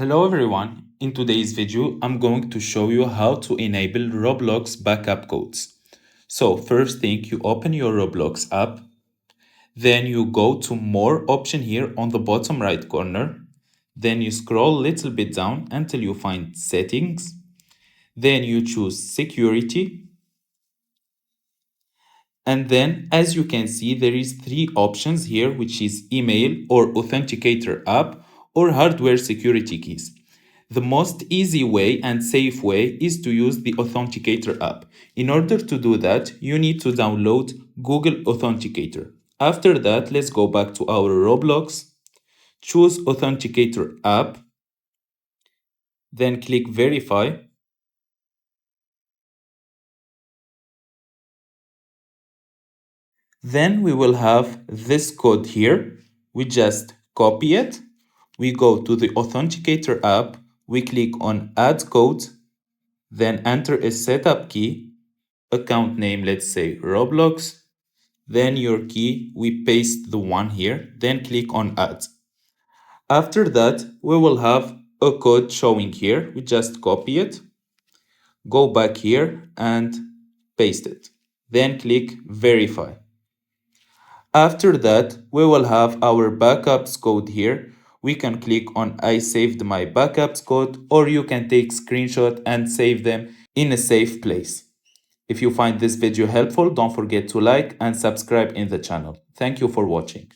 Hello everyone, in today's video I'm going to show you how to enable Roblox backup codes. So first thing, you open your Roblox app, then you go to more option here on the bottom right corner, then you scroll a little bit down until you find settings, then you choose security, and then as you can see there is three options here, which is email or authenticator app or hardware security keys. The most easy way and safe way is to use the authenticator app. In order to do that, you need to download Google Authenticator. After that, let's go back to our Roblox, choose Authenticator app, then click verify. Then we will have this code here. We just copy it. We go to the Authenticator app. We click on Add Code. Then enter a setup key. Account name, let's say Roblox. Then your key, we paste the one here. Then click on Add. After that, we will have a code showing here. We just copy it. Go back here and paste it. Then click Verify. After that, we will have our backups code here. We can click on I saved my backups code, or you can take screenshot and save them in a safe place. If you find this video helpful, don't forget to like and subscribe in the channel. Thank you for watching.